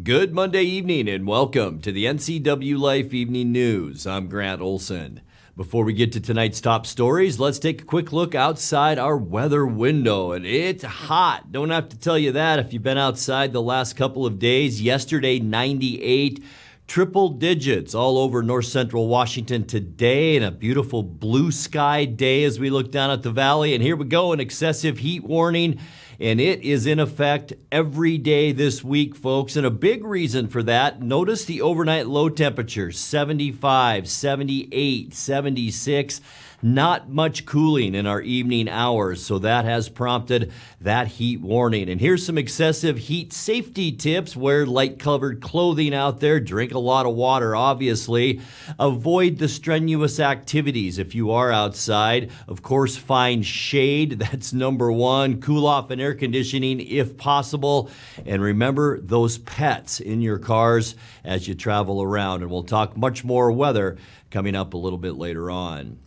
Good Monday evening and welcome to the NCWLIFE Evening News. I'm Grant Olson. Before we get to tonight's top stories, let's take a quick look outside our weather window. And it's hot. Don't have to tell you that if you've been outside the last couple of days. Yesterday, 98, triple digits all over north central Washington today, and a beautiful blue sky day as we look down at the valley. And here we go, an excessive heat warning. And it is in effect every day this week, folks. And a big reason for that, notice the overnight low temperatures, 75, 78, 76. Not much cooling in our evening hours, so that has prompted that heat warning. And here's some excessive heat safety tips. Wear light-covered clothing out there. Drink a lot of water, obviously. Avoid the strenuous activities if you are outside. Of course, find shade. That's number one. Cool off and air conditioning if possible. And remember those pets in your cars as you travel around. And we'll talk much more weather coming up a little bit later on.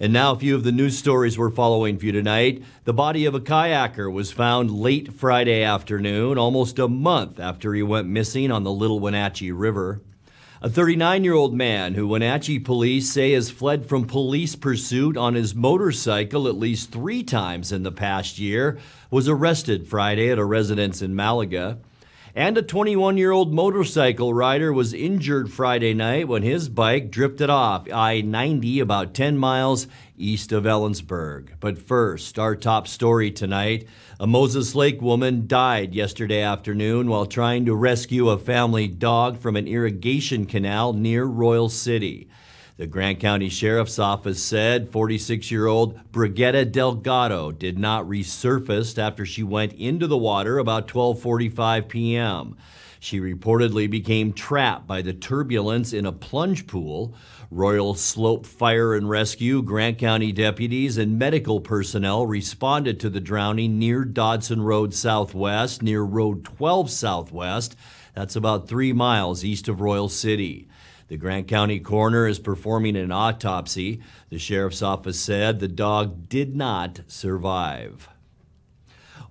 And now a few of the news stories we're following for you tonight. The body of a kayaker was found late Friday afternoon, almost a month after he went missing on the Little Wenatchee River. A 39-year-old man who Wenatchee police say has fled from police pursuit on his motorcycle at least 3 times in the past year was arrested Friday at a residence in Malaga. And a 21-year-old motorcycle rider was injured Friday night when his bike drifted off I-90 about 10 miles east of Ellensburg. But first, our top story tonight. A Moses Lake woman died yesterday afternoon while trying to rescue a family dog from an irrigation canal near Royal City. The Grant County Sheriff's Office said 46-year-old Brigitte Delgado did not resurface after she went into the water about 12:45 p.m. She reportedly became trapped by the turbulence in a plunge pool. Royal Slope Fire and Rescue, Grant County deputies, and medical personnel responded to the drowning near Dodson Road Southwest, near Road 12 Southwest. That's about 3 miles east of Royal City. The Grant County coroner is performing an autopsy. The sheriff's office said the dog did not survive.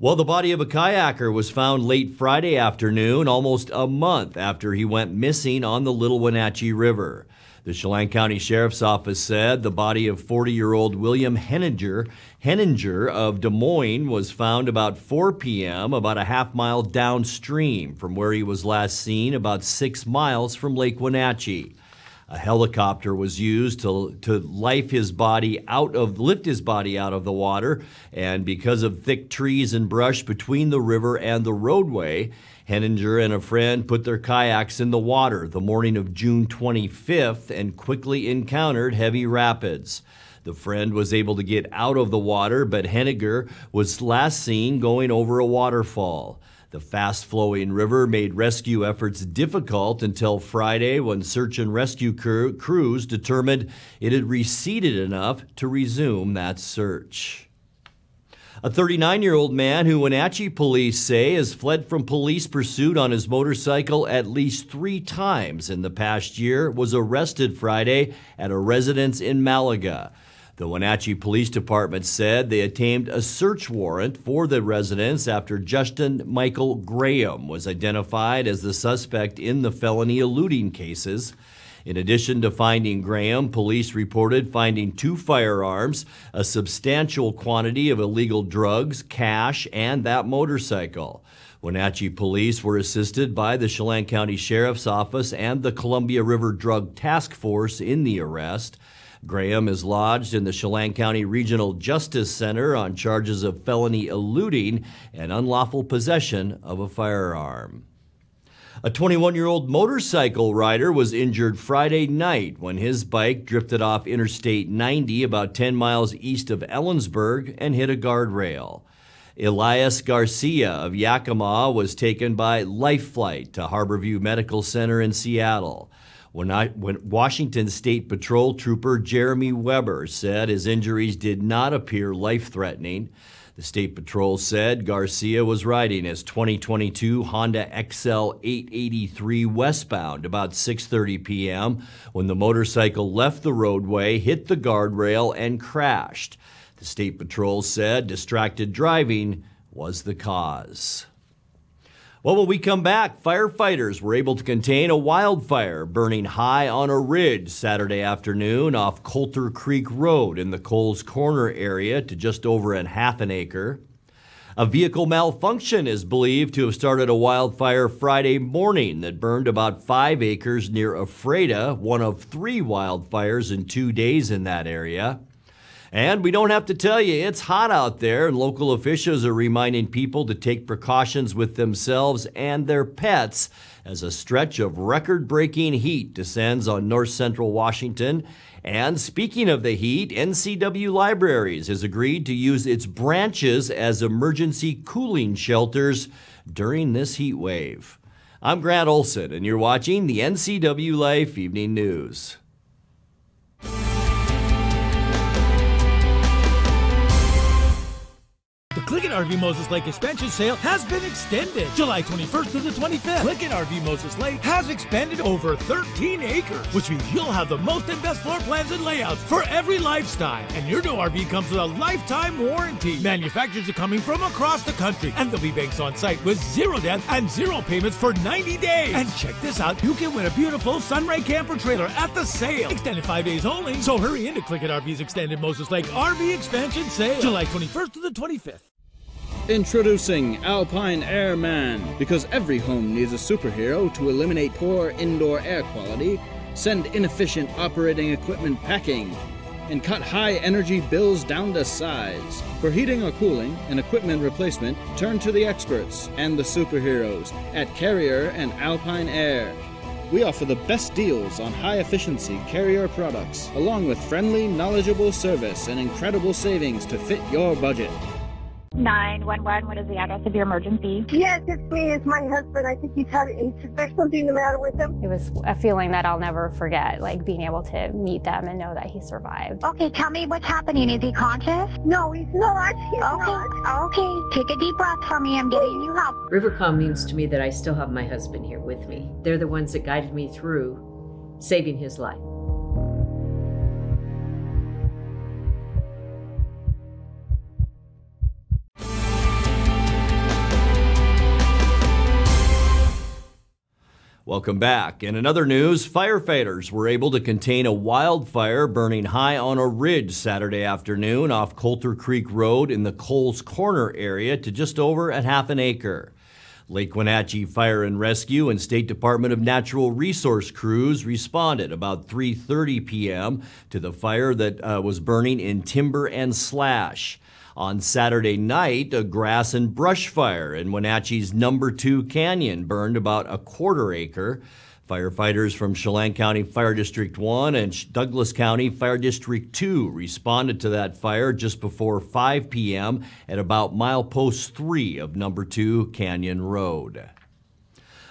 Well, the body of a kayaker was found late Friday afternoon, almost a month after he went missing on the Little Wenatchee River. The Chelan County Sheriff's Office said the body of 40-year-old William Henninger of Des Moines was found about 4 p.m., about a half-mile downstream from where he was last seen, about 6 miles from Lake Wenatchee. A helicopter was used to lift his body out of the water, and because of thick trees and brush between the river and the roadway, Henninger and a friend put their kayaks in the water the morning of June 25th and quickly encountered heavy rapids. The friend was able to get out of the water, but Henninger was last seen going over a waterfall. The fast-flowing river made rescue efforts difficult until Friday when search and rescue crews determined it had receded enough to resume that search. A 39-year-old man who Wenatchee police say has fled from police pursuit on his motorcycle at least 3 times in the past year was arrested Friday at a residence in Malaga. The Wenatchee Police Department said they obtained a search warrant for the residence after Justin Michael Graham was identified as the suspect in the felony eluding cases. In addition to finding Graham, police reported finding 2 firearms, a substantial quantity of illegal drugs, cash, and that motorcycle. Wenatchee police were assisted by the Chelan County Sheriff's Office and the Columbia River Drug Task Force in the arrest. Graham is lodged in the Chelan County Regional Justice Center on charges of felony eluding and unlawful possession of a firearm. A 21-year-old motorcycle rider was injured Friday night when his bike drifted off Interstate 90 about 10 miles east of Ellensburg and hit a guardrail. Elias Garcia of Yakima was taken by life flight to Harborview Medical Center in Seattle. When Washington State Patrol Trooper Jeremy Weber said his injuries did not appear life-threatening. The State Patrol said Garcia was riding his 2022 Honda XL 883 westbound about 6:30 p.m. when the motorcycle left the roadway, hit the guardrail, and crashed. The State Patrol said distracted driving was the cause. Well, when we come back, firefighters were able to contain a wildfire burning high on a ridge Saturday afternoon off Coulter Creek Road in the Coles Corner area to just over half an acre. A vehicle malfunction is believed to have started a wildfire Friday morning that burned about 5 acres near Ephrata, one of 3 wildfires in 2 days in that area. And we don't have to tell you, it's hot out there, and local officials are reminding people to take precautions with themselves and their pets as a stretch of record-breaking heat descends on north central Washington. And speaking of the heat, NCW Libraries has agreed to use its branches as emergency cooling shelters during this heat wave. I'm Grant Olson, and you're watching the NCW Life Evening News. The Click RV Moses Lake expansion sale has been extended July 21st to the 25th. Click RV Moses Lake has expanded over 13 acres, which means you'll have the most and best floor plans and layouts for every lifestyle. And your new RV comes with a lifetime warranty. Manufacturers are coming from across the country, and there'll be banks on site with 0 debt and 0 payments for 90 days. And check this out, you can win a beautiful Sunray camper trailer at the sale. Extended 5 days only, so hurry into Click RV's extended Moses Lake RV expansion sale, July 21st to the 25th. Introducing Alpine Airman. Because every home needs a superhero to eliminate poor indoor air quality, send inefficient operating equipment packing, and cut high energy bills down to size. For heating or cooling and equipment replacement, turn to the experts and the superheroes at Carrier and Alpine Air. We offer the best deals on high-efficiency Carrier products, along with friendly, knowledgeable service and incredible savings to fit your budget. 911, what is the address of your emergency? Yes, it's me. It's my husband. I think there's something the matter with him. It was a feeling that I'll never forget, like being able to meet them and know that he survived. Okay, tell me what's happening. Is he conscious? No, he's not. He's not. Okay, take a deep breath for me. I'm getting you help. Rivercom means to me that I still have my husband here with me. They're the ones that guided me through saving his life. Welcome back. In another news, firefighters were able to contain a wildfire burning high on a ridge Saturday afternoon off Coulter Creek Road in the Coles Corner area to just over half an acre. Lake Wenatchee Fire and Rescue and State Department of Natural Resource crews responded about 3:30 p.m. to the fire that was burning in timber and slash. On Saturday night, a grass and brush fire in Wenatchee's No. 2 Canyon burned about a quarter acre. Firefighters from Chelan County Fire District 1 and Douglas County Fire District 2 responded to that fire just before 5 p.m. at about milepost 3 of No. 2 Canyon Road.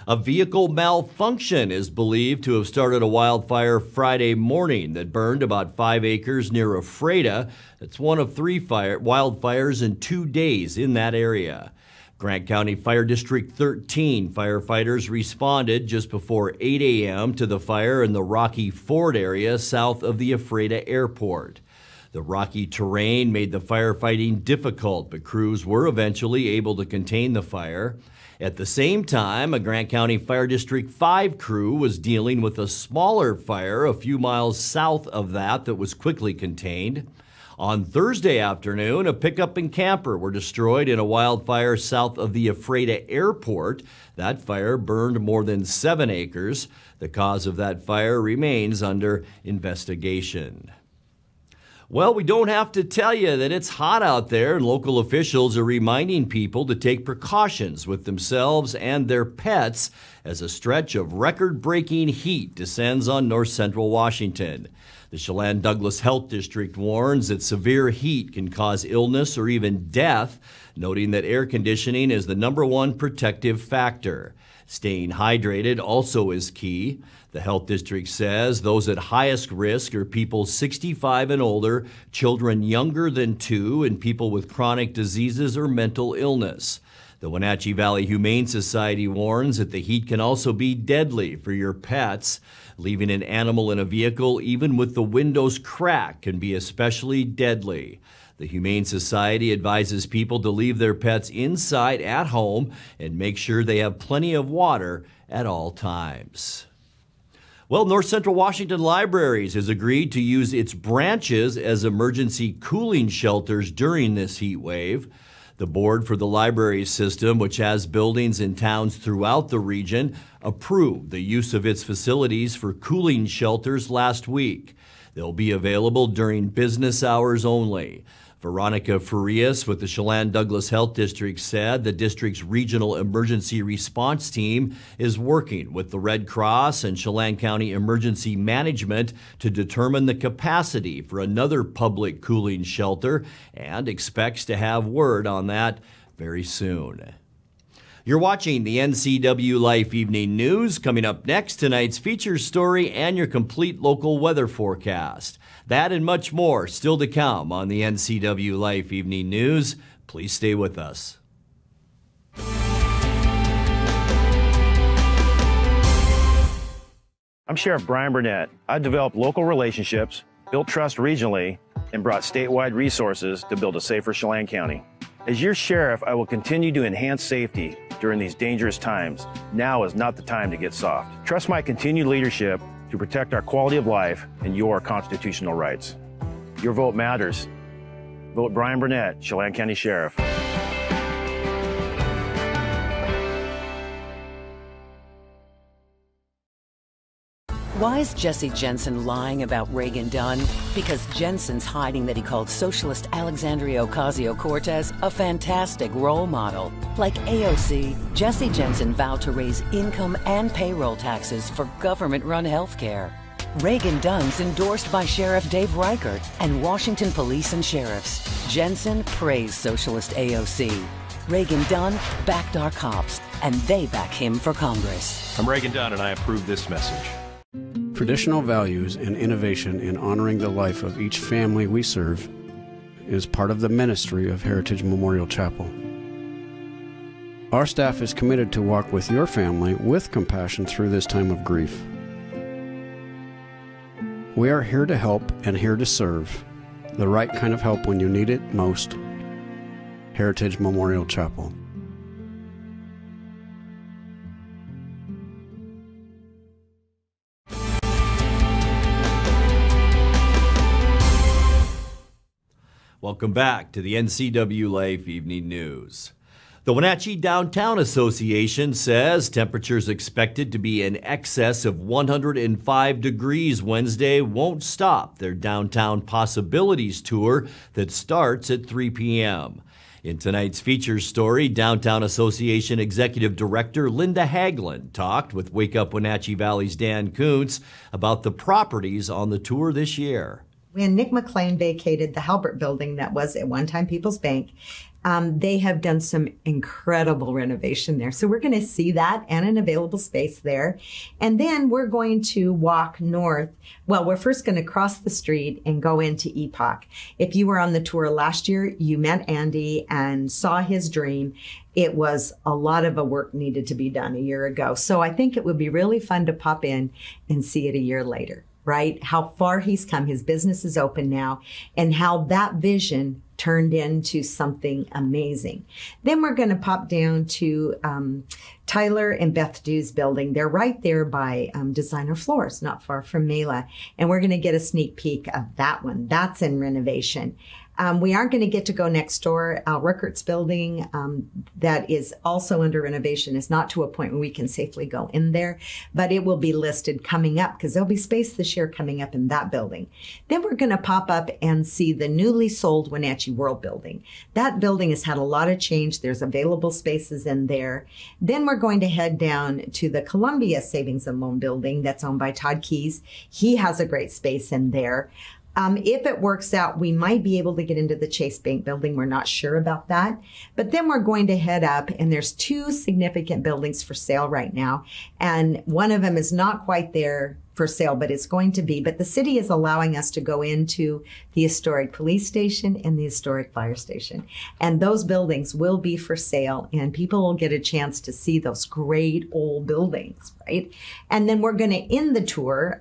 A vehicle malfunction is believed to have started a wildfire Friday morning that burned about 5 acres near Ephrata. It's one of 3 wildfires in 2 days in that area. Grant County Fire District 13 firefighters responded just before 8 a.m. to the fire in the Rocky Ford area south of the Ephrata Airport. The rocky terrain made the firefighting difficult, but crews were eventually able to contain the fire. At the same time, a Grant County Fire District 5 crew was dealing with a smaller fire a few miles south of that was quickly contained. On Thursday afternoon, a pickup and camper were destroyed in a wildfire south of the Ephrata Airport. That fire burned more than 7 acres. The cause of that fire remains under investigation. Well, we don't have to tell you that it's hot out there, and local officials are reminding people to take precautions with themselves and their pets as a stretch of record-breaking heat descends on north central Washington. The Chelan Douglas Health District warns that severe heat can cause illness or even death, noting that air conditioning is the #1 protective factor. Staying hydrated also is key. The health district says those at highest risk are people 65 and older, children younger than 2, and people with chronic diseases or mental illness. The Wenatchee Valley Humane Society warns that the heat can also be deadly for your pets. Leaving an animal in a vehicle, even with the windows cracked, can be especially deadly. The Humane Society advises people to leave their pets inside at home and make sure they have plenty of water at all times. Well, North Central Washington Libraries has agreed to use its branches as emergency cooling shelters during this heat wave. The board for the library system, which has buildings in towns throughout the region, approved the use of its facilities for cooling shelters last week. They'll be available during business hours only. Veronica Farias with the Chelan Douglas Health District said the district's regional emergency response team is working with the Red Cross and Chelan County Emergency Management to determine the capacity for another public cooling shelter and expects to have word on that very soon. You're watching the NCWLIFE Evening News. Coming up next, tonight's feature story and your complete local weather forecast. That and much more still to come on the NCWLIFE Evening News. Please stay with us. I'm Sheriff Brian Burnett. I've developed local relationships, built trust regionally, and brought statewide resources to build a safer Chelan County. As your sheriff, I will continue to enhance safety during these dangerous times. Now is not the time to get soft. Trust my continued leadership to protect our quality of life and your constitutional rights. Your vote matters. Vote Brian Burnett, Chelan County Sheriff. Why is Jesse Jensen lying about Reagan Dunn? Because Jensen's hiding that he called socialist Alexandria Ocasio-Cortez a fantastic role model. Like AOC, Jesse Jensen vowed to raise income and payroll taxes for government-run health care. Reagan Dunn's endorsed by Sheriff Dave Reichert and Washington police and sheriffs. Jensen praised socialist AOC. Reagan Dunn backed our cops, and they back him for Congress. I'm Reagan Dunn, and I approve this message. Traditional values and innovation in honoring the life of each family we serve is part of the ministry of Heritage Memorial Chapel. Our staff is committed to walk with your family with compassion through this time of grief. We are here to help and here to serve, the right kind of help when you need it most. Heritage Memorial Chapel. Welcome back to the NCWLIFE Evening News. The Wenatchee Downtown Association says temperatures expected to be in excess of 105 degrees Wednesday won't stop their Downtown Possibilities Tour that starts at 3 p.m. In tonight's feature story, Downtown Association Executive Director Linda Haglund talked with Wake Up Wenatchee Valley's Dan Kuntz about the properties on the tour this year. When Nick McLean vacated the Halbert building that was at one time People's Bank, they have done some incredible renovation there. So we're going to see that and an available space there. And then we're going to walk north. Well, we're first going to cross the street and go into Epoch. If you were on the tour last year, you met Andy and saw his dream. It was a lot of work needed to be done a year ago. So I think it would be really fun to pop in and see it a year later. Right? How far he's come. His business is open now, and how that vision turned into something amazing. Then we're going to pop down to Tyler and Beth Dew's building. They're right there by Designer Floors, not far from Mela. And we're going to get a sneak peek of that one. That's in renovation. We aren't going to get to go next door. Al Rickert's building that is also under renovation is not to a point where we can safely go in there, but it will be listed coming up because there'll be space this year coming up in that building. Then we're going to pop up and see the newly sold Wenatchee World building. That building has had a lot of change. There's available spaces in there. Then we're going to head down to the Columbia Savings and Loan building that's owned by Todd Keys. He has a great space in there. If it works out, we might be able to get into the Chase Bank building. We're not sure about that. But then we're going to head up, and there's two significant buildings for sale right now. And one of them is not quite there for sale, but it's going to be. But the city is allowing us to go into the historic police station and the historic fire station. And those buildings will be for sale, and people will get a chance to see those great old buildings, right? And then we're going to end the tour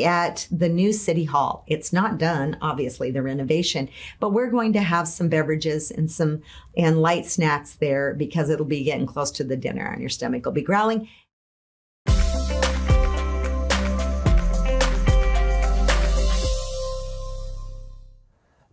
at the new City Hall. It's not done, obviously, the renovation, but we're going to have some beverages and light snacks there because it'll be getting close to the dinner and your stomach will be growling.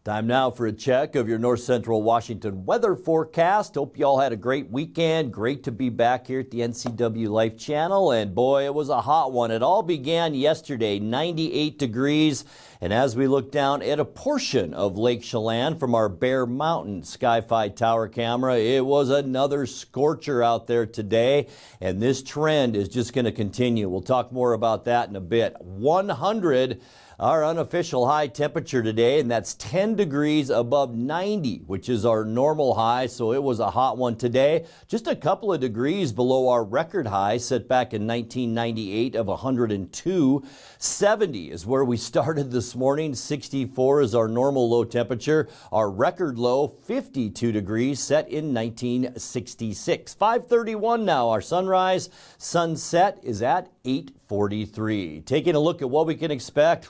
Time now for a check of your North Central Washington weather forecast. Hope you all had a great weekend. Great to be back here at the NCWLIFE channel. And boy, it was a hot one. It all began yesterday, 98 degrees. And as we look down at a portion of Lake Chelan from our Bear Mountain Sky-Fi tower camera, it was another scorcher out there today. And this trend is just going to continue. We'll talk more about that in a bit. 100. Our unofficial high temperature today, and that's 10 degrees above 90, which is our normal high, so it was a hot one today. Just a couple of degrees below our record high set back in 1998 of 102. 70 is where we started this morning. 64 is our normal low temperature. Our record low, 52 degrees, set in 1966. 5:31 now. Our sunrise. Sunset is at 8:43. Taking a look at what we can expect.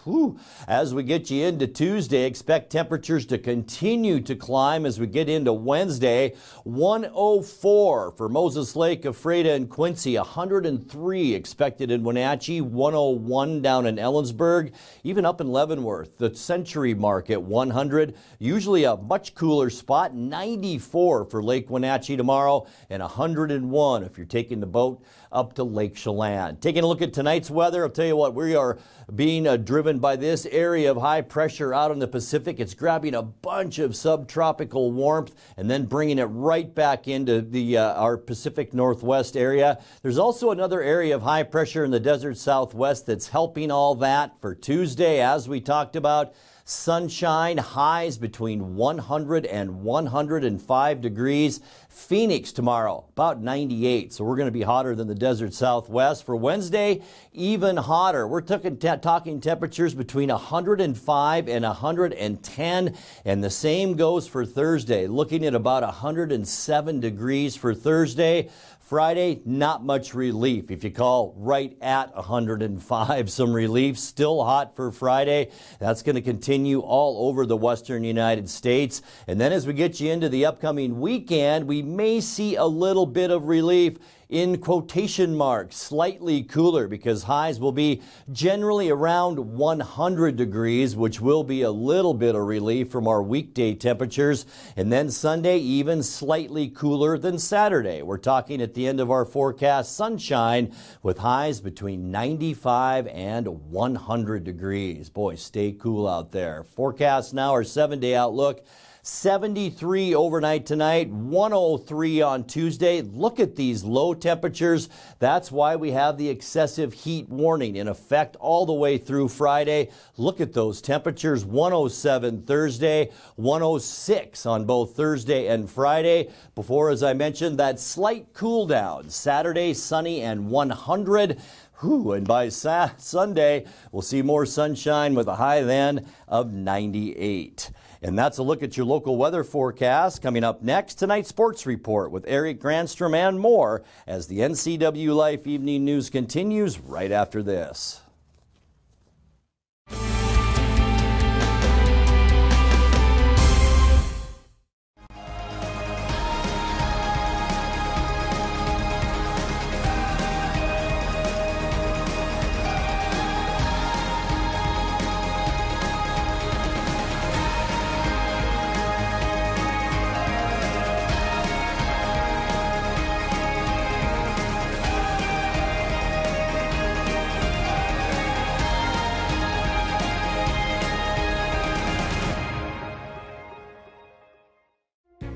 As we get you into Tuesday, expect temperatures to continue to climb as we get into Wednesday. 104 for Moses Lake, Ephrata, and Quincy. 103 expected in Wenatchee. 101 down in Ellensburg. Even up in Leavenworth, the century mark at 100. Usually a much cooler spot. 94 for Lake Wenatchee tomorrow, and 101 if you're taking the boat up to Lake Chelan. Taking a look at tonight's weather, I'll tell you what, we are being driven by this area of high pressure out in the Pacific. It's grabbing a bunch of subtropical warmth and then bringing it right back into our Pacific Northwest area. There's also another area of high pressure in the desert Southwest that's helping all that for Tuesday, as we talked about. Sunshine, highs between 100 and 105 degrees. Phoenix tomorrow, about 98. So we're going to be hotter than the desert Southwest. For Wednesday, even hotter. We're talking temperatures between 105 and 110. And the same goes for Thursday. Looking at about 107 degrees for Thursday. Friday, not much relief. If you call right at 105, some relief. Still hot for Friday. That's going to continue all over the western United States. And then as we get you into the upcoming weekend, we may see a little bit of relief in quotation marks, slightly cooler, because highs will be generally around 100 degrees, which will be a little bit of relief from our weekday temperatures. And then Sunday, even slightly cooler than Saturday. We're talking at the end of our forecast, sunshine with highs between 95 and 100 degrees. Boy, stay cool out there. Forecast now, our 7-day outlook. 73 overnight tonight, 103 on Tuesday. Look at these low temperatures. That's why we have the excessive heat warning in effect all the way through Friday. Look at those temperatures, 107 Thursday, 106 on both Thursday and Friday. Before, as I mentioned, that slight cool down. Saturday, sunny and 100. And by Sunday, we'll see more sunshine with a high then of 98. And that's a look at your local weather forecast. Coming up next, tonight's sports report with Eric Granstrom and more as the NCWLIFE Evening News continues right after this.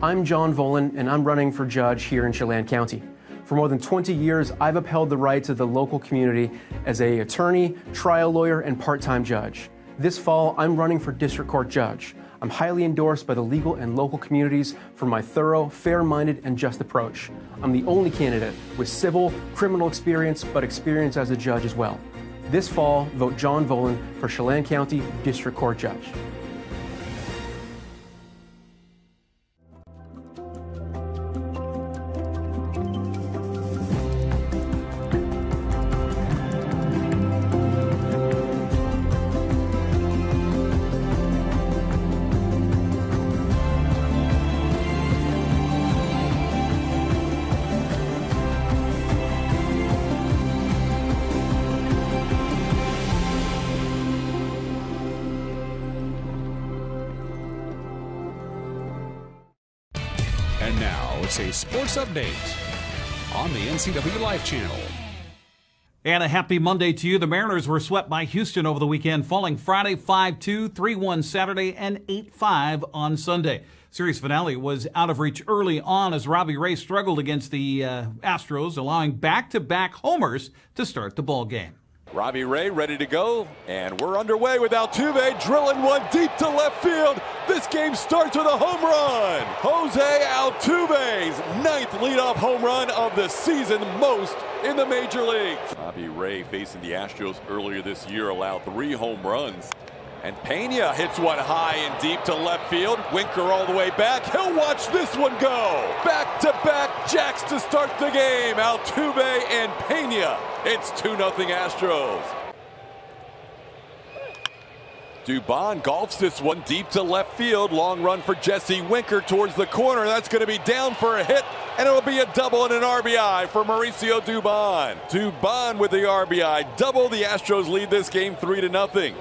I'm John Volan, and I'm running for judge here in Chelan County. For more than 20 years, I've upheld the rights of the local community as an attorney, trial lawyer, and part-time judge. This fall, I'm running for district court judge. I'm highly endorsed by the legal and local communities for my thorough, fair-minded, and just approach. I'm the only candidate with civil, criminal experience, but experience as a judge as well. This fall, vote John Volan for Chelan County District Court Judge. USA Sports Update on the NCWLIFE channel. And a happy Monday to you. The Mariners were swept by Houston over the weekend, falling Friday 5-2, 3-1 Saturday, and 8-5 on Sunday. Series finale was out of reach early on as Robbie Ray struggled against the Astros, allowing back-to-back homers to start the ball game. Robbie Ray ready to go, and we're underway with Altuve drilling one deep to left field. This game starts with a home run. Jose Altuve's 9th leadoff home run of the season, most in the major leagues. Robbie Ray facing the Astros earlier this year allowed 3 home runs. And Pena hits one high and deep to left field. Winker all the way back. He'll watch this one go. Back-to-back jacks to start the game. Altuve and Pena. It's 2-0 Astros. Dubon golfs this one deep to left field. Long run for Jesse Winker towards the corner. That's going to be down for a hit, and it'll be a double and an RBI for Mauricio Dubon. Dubon with the RBI double. The Astros lead this game 3-0.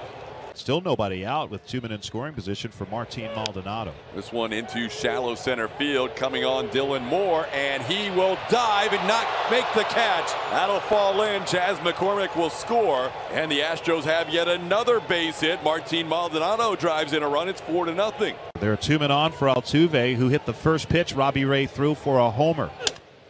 Still nobody out with 2 men in scoring position for Martin Maldonado. This one into shallow center field, coming on Dylan Moore, and he will dive and not make the catch. That'll fall in. Chas McCormick will score, and the Astros have yet another base hit. Martin Maldonado drives in a run. It's 4-0. There are 2 men on for Altuve, who hit the first pitch Robbie Ray threw for a homer.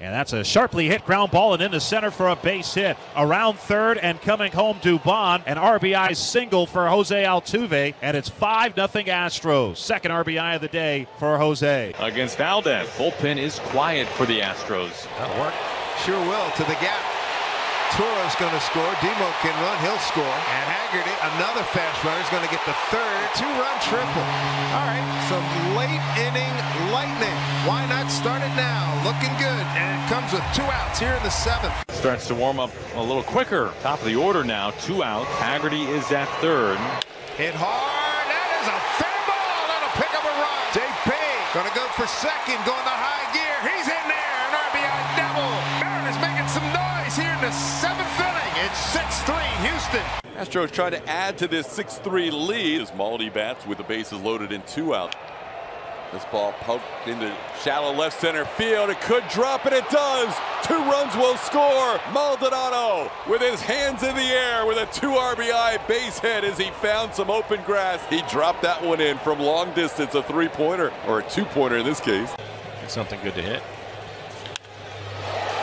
And that's a sharply hit ground ball and into center for a base hit. Around third and coming home Dubon. An RBI single for Jose Altuve. And it's 5-0 Astros. Second RBI of the day for Jose. Against Valdez. Bullpen is quiet for the Astros. That'll work. Sure will. To the gap. Toro's going to score. Demo can run. He'll score. And Haggerty, another fast runner, is going to get the third 2-run triple. All right, some late inning lightning. Why not start it now? Looking good. And it comes with 2 outs here in the 7th. Starts to warm up a little quicker. Top of the order now. 2 out. Haggerty is at third. Hit hard. That is a fair ball. That'll pick up a run. JP going to go for second. Going to high gear. He's in there. An RBI double. Mariners making some noise here in the 7th inning. It's 6-3 Houston. Astros try to add to this 6-3 lead as Maldi bats with the bases loaded and 2 out. This ball poked into shallow left center field. It could drop, and it does. 2 runs will score. Maldonado with his hands in the air with a 2 RBI base hit as he found some open grass. He dropped that one in from long distance, a 3-pointer, or a 2-pointer in this case. Something good to hit.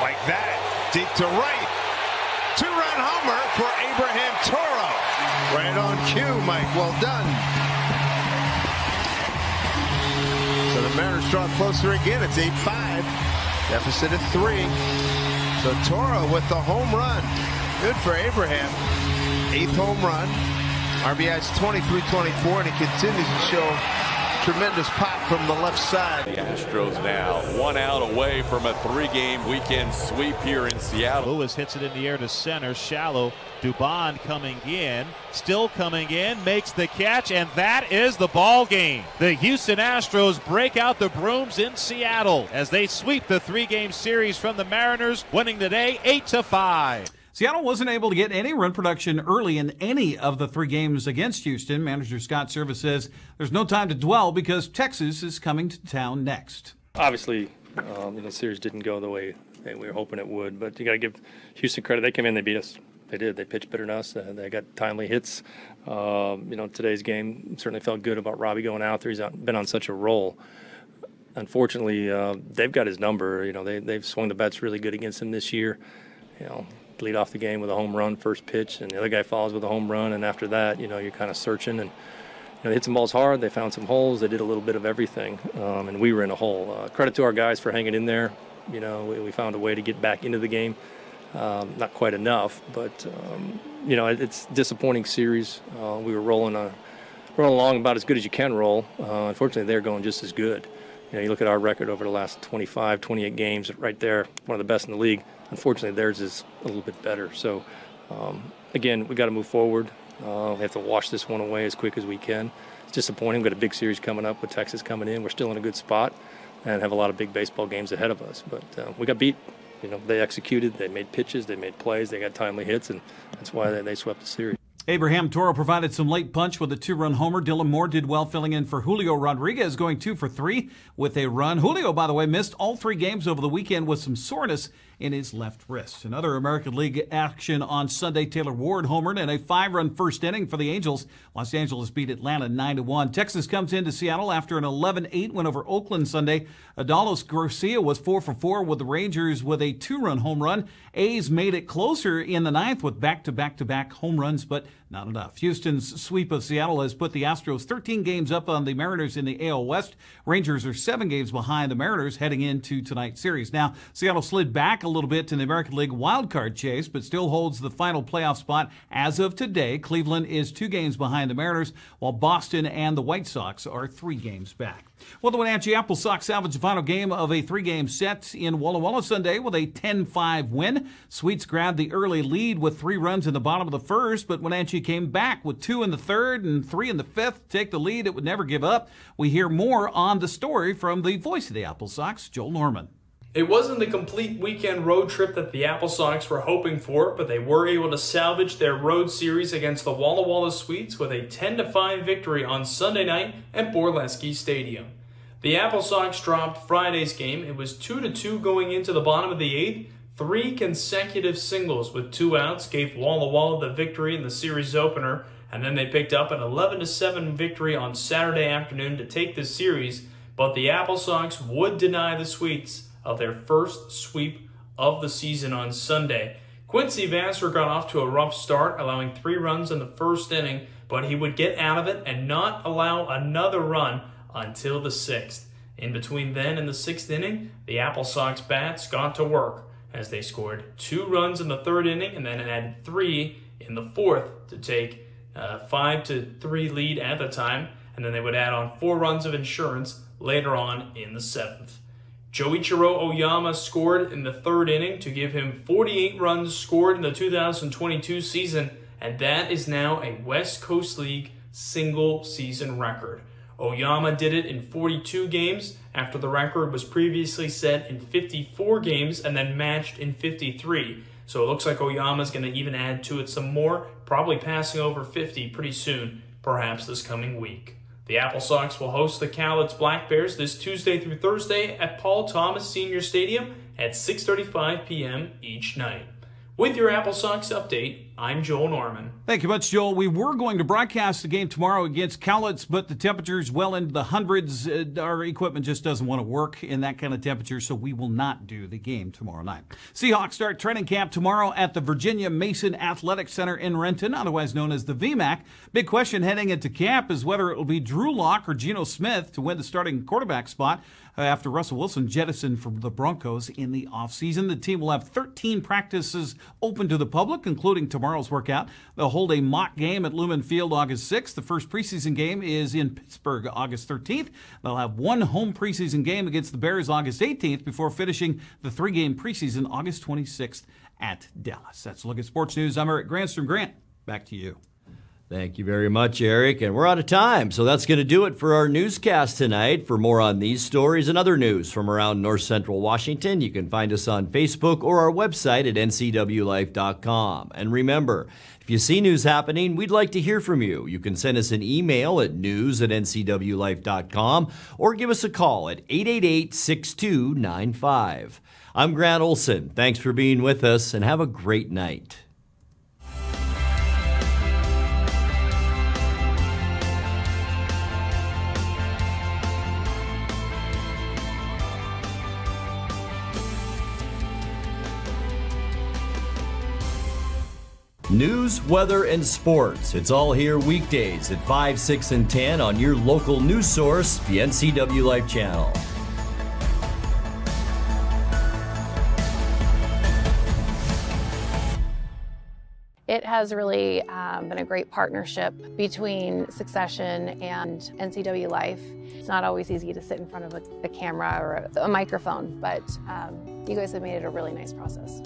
Like that, deep to right. 2-run homer for Abraham Toro. Right on cue, Mike. Well done. So the Mariners draw closer again. It's 8-5. Deficit at 3. So Toro with the home run. Good for Abraham. 8th home run. RBI's 23-24, and he continues to show tremendous pop from the left side. The Astros now 1 out away from a 3-game weekend sweep here in Seattle. Lewis hits it in the air to center, shallow. Dubon coming in, still coming in, makes the catch, and that is the ball game. The Houston Astros break out the brooms in Seattle as they sweep the 3-game series from the Mariners, winning today 8-5. Seattle wasn't able to get any run production early in any of the 3 games against Houston. Manager Scott Service says there's no time to dwell because Texas is coming to town next. Obviously, the series didn't go the way we were hoping it would, but you got to give Houston credit. They came in, they beat us. They did. They pitched better than us. They got timely hits. Today's game certainly felt good about Robbie going out there. He's been on such a roll. Unfortunately, they've got his number. They've swung the bats really good against him this year. Lead off the game with a home run first pitch, and the other guy follows with a home run, and after that, you're kind of searching, and they hit some balls hard. They found some holes. They did a little bit of everything, and we were in a hole. Credit to our guys for hanging in there. We found a way to get back into the game. Not quite enough, but it's a disappointing series. We were rolling along about as good as you can roll. Unfortunately, they're going just as good. You look at our record over the last 25, 28 games, right there, one of the best in the league. Unfortunately, theirs is a little bit better. So, again, we got to move forward. We have to wash this one away as quick as we can. It's disappointing. We've got a big series coming up with Texas coming in. We're still in a good spot and have a lot of big baseball games ahead of us. But we got beat. They executed. They made pitches. They made plays. They got timely hits, and that's why they swept the series. Abraham Toro provided some late punch with a 2-run homer. Dylan Moore did well filling in for Julio Rodriguez, going 2 for 3 with a run. Julio, by the way, missed all 3 games over the weekend with some soreness in his left wrist. Another American League action on Sunday, Taylor Ward homered in a 5-run first inning for the Angels. Los Angeles beat Atlanta 9-1. Texas comes into Seattle after an 11-8 win over Oakland Sunday. Adolis Garcia was 4 for 4 with the Rangers with a 2-run home run. A's made it closer in the 9th with back-to-back home runs, but not enough. Houston's sweep of Seattle has put the Astros 13 games up on the Mariners in the AL West. Rangers are 7 games behind the Mariners heading into tonight's series. Now, Seattle slid back a little bit in the American League wildcard chase, but still holds the final playoff spot as of today. Cleveland is 2 games behind the Mariners, while Boston and the White Sox are 3 games back. Well, the Wenatchee Apple Sox salvaged the final game of a 3-game set in Walla Walla Sunday with a 10-5 win. Sweets grabbed the early lead with 3 runs in the bottom of the first, but Wenatchee came back with 2 in the third and 3 in the fifth to take the lead. It would never give up. We hear more on the story from the voice of the Apple Sox, Joel Norman. It wasn't the complete weekend road trip that the Apple Sox were hoping for, but they were able to salvage their road series against the Walla Walla Sweets with a 10-5 victory on Sunday night at Borleski Stadium. The Apple Sox dropped Friday's game. It was 2-2 going into the bottom of the 8th. 3 consecutive singles with 2 outs gave Walla Walla the victory in the series opener, and then they picked up an 11-7 victory on Saturday afternoon to take the series, but the Apple Sox would deny the Sweets of their first sweep of the season on Sunday. Quincy Vassar got off to a rough start, allowing 3 runs in the first inning, but he would get out of it and not allow another run until the 6th. In between then and the 6th inning, the Apple Sox bats got to work as they scored 2 runs in the 3rd inning and then added 3 in the 4th to take a 5-3 lead at the time, and then they would add on 4 runs of insurance later on in the 7th. Joichiro Oyama scored in the 3rd inning to give him 48 runs scored in the 2022 season, and that is now a West Coast League single-season record. Oyama did it in 42 games after the record was previously set in 54 games and then matched in 53. So it looks like Oyama's going to even add to it some more, probably passing over 50 pretty soon, perhaps this coming week. The Apple Sox will host the Cowlitz Black Bears this Tuesday through Thursday at Paul Thomas Senior Stadium at 6:35 p.m. each night. With your Apple Sox update, I'm Joel Norman. Thank you much, Joel. We were going to broadcast the game tomorrow against Cowlitz, but the temperature's well into the hundreds. Our equipment just doesn't want to work in that kind of temperature, so we will not do the game tomorrow night. Seahawks start training camp tomorrow at the Virginia Mason Athletic Center in Renton, otherwise known as the VMAC. Big question heading into camp is whether it will be Drew Lock or Geno Smith to win the starting quarterback spot after Russell Wilson jettisoned from the Broncos in the offseason. The team will have 13 practices open to the public, including tomorrow's workout. They'll hold a mock game at Lumen Field August 6th. The first preseason game is in Pittsburgh August 13th. They'll have 1 home preseason game against the Bears August 18th before finishing the 3-game preseason August 26th at Dallas. That's a look at sports news. I'm Eric Granstrom. Grant, back to you. Thank you very much, Eric. And we're out of time, so that's going to do it for our newscast tonight. For more on these stories and other news from around North Central Washington, you can find us on Facebook or our website at ncwlife.com. And remember, if you see news happening, we'd like to hear from you. You can send us an email at news@ncwlife.com or give us a call at 888-6295. I'm Grant Olson. Thanks for being with us, and have a great night. News, weather, and sports. It's all here weekdays at 5, 6, and 10 on your local news source, the NCW Life channel. It has really been a great partnership between Succession and NCW Life. It's not always easy to sit in front of a camera or a microphone, but you guys have made it a really nice process.